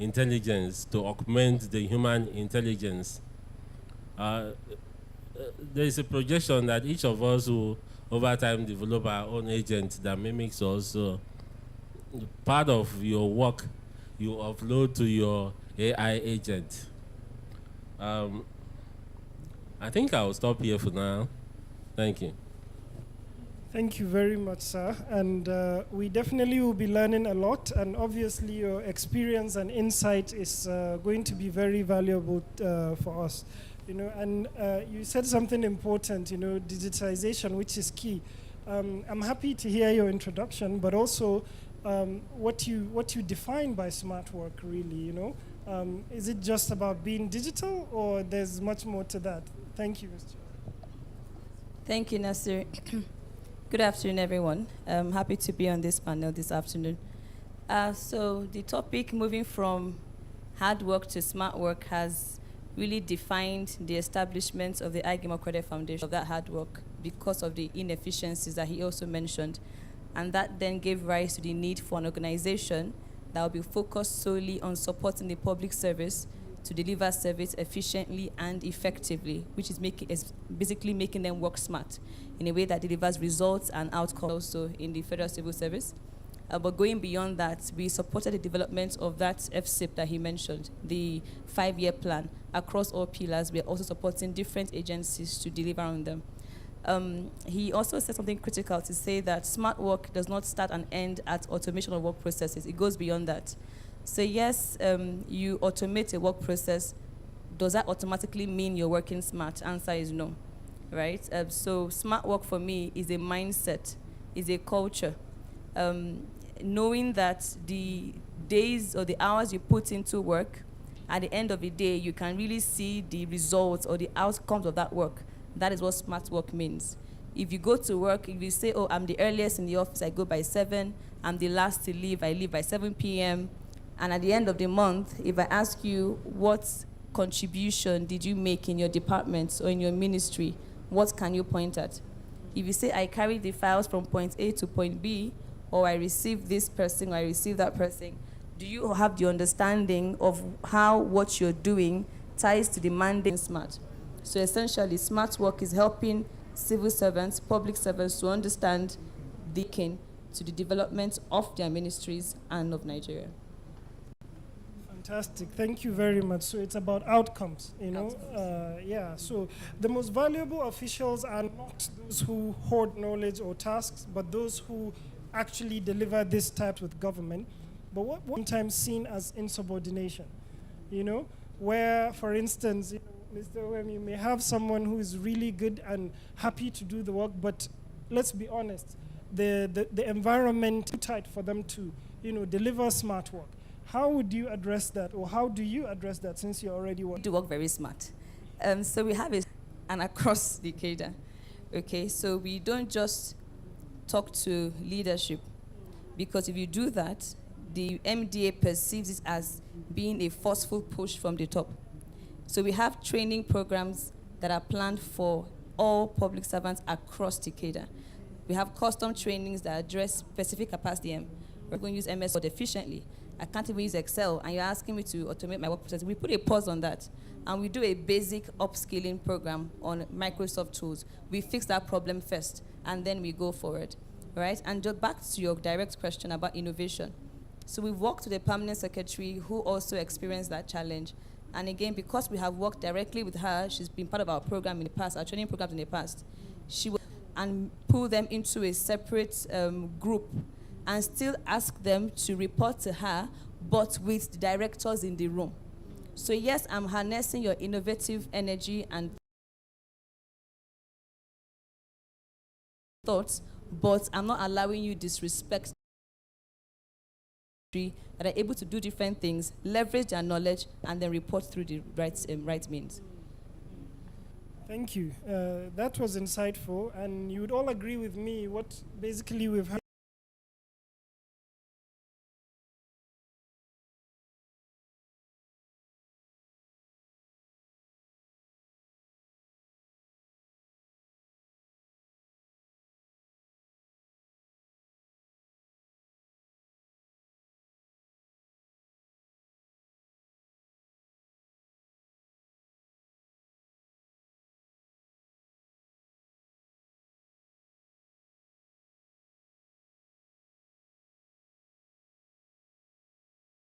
intelligence to augment the human intelligence. There is a projection that each of us will, over time, develop our own agent that mimics us. So part of your work you upload to your AI agent. I think I'll stop here for now. Thank you. Thank you very much, sir. And we definitely will be learning a lot. And obviously, your experience and insight is going to be very valuable for us. You know, and you said something important. You know, digitization, which is key. I'm happy to hear your introduction, but also what you define by smart work. Really, you know, is it just about being digital, or there's much more to that? Thank you, Mr. Thank you, Nasir. Good afternoon, everyone. I'm happy to be on this panel this afternoon. So the topic, moving from hard work to smart work, has really defined the establishment of the Ige Credit Foundation of that hard work because of the inefficiencies that he also mentioned. And that then gave rise to the need for an organization that will be focused solely on supporting the public service to deliver service efficiently and effectively, which is basically making them work smart in a way that delivers results and outcomes also in the Federal Civil Service. But going beyond that, we supported the development of that FCIP that he mentioned, the 5-year plan across all pillars. We are also supporting different agencies to deliver on them. He also said something critical to say that smart work does not start and end at automation of work processes. It goes beyond that. So yes, you automate a work process. Does that automatically mean you're working smart? Answer is no, right? So smart work for me is a mindset, is a culture. Knowing that the days or the hours you put into work, at the end of the day, you can really see the results or the outcomes of that work. That is what smart work means. If you go to work, if you say, oh, I'm the earliest in the office, I go by 7, I'm the last to leave, I leave by 7 p.m., and at the end of the month, if I ask you what contribution did you make in your department or in your ministry, what can you point at? If you say, I carried the files from point A to point B, or I received this person, or I received that person, do you have the understanding of how what you're doing ties to the mandate smart? So essentially, smart work is helping civil servants, public servants to understand the key to the development of their ministries and of Nigeria. Fantastic. Thank you very much. So it's about outcomes, you know. Yeah. So the most valuable officials are not those who hoard knowledge or tasks, but those who actually deliver this type with government. But what sometimes seen as insubordination, you know, where, for instance, you know, Mr. Wem, you may have someone who is really good and happy to do the work, but let's be honest, the environment is too tight for them to, you know, deliver smart work. How would you address that, or how do you address that, since you're already working? We do work very smart. So we have an across the cadre. Okay, so we don't just talk to leadership, because if you do that, the MDA perceives it as being a forceful push from the top. So we have training programs that are planned for all public servants across the cadre. We have custom trainings that address specific capacity. We're going to use MS Word efficiently. I can't even use Excel, and you're asking me to automate my work process. We put a pause on that, and we do a basic upskilling program on Microsoft tools. We fix that problem first, and then we go forward, right? And just back to your direct question about innovation. So we've worked with a permanent secretary who also experienced that challenge. And again, because we have worked directly with her, she's been part of our program in the past, our training programs in the past, she will and pull them into a separate group and still ask them to report to her, but with the directors in the room. So yes, I'm harnessing your innovative energy and thoughts, but I'm not allowing you disrespect that are able to do different things, leverage their knowledge, and then report through the right means. Thank you. That was insightful, and you would all agree with me what basically we've heard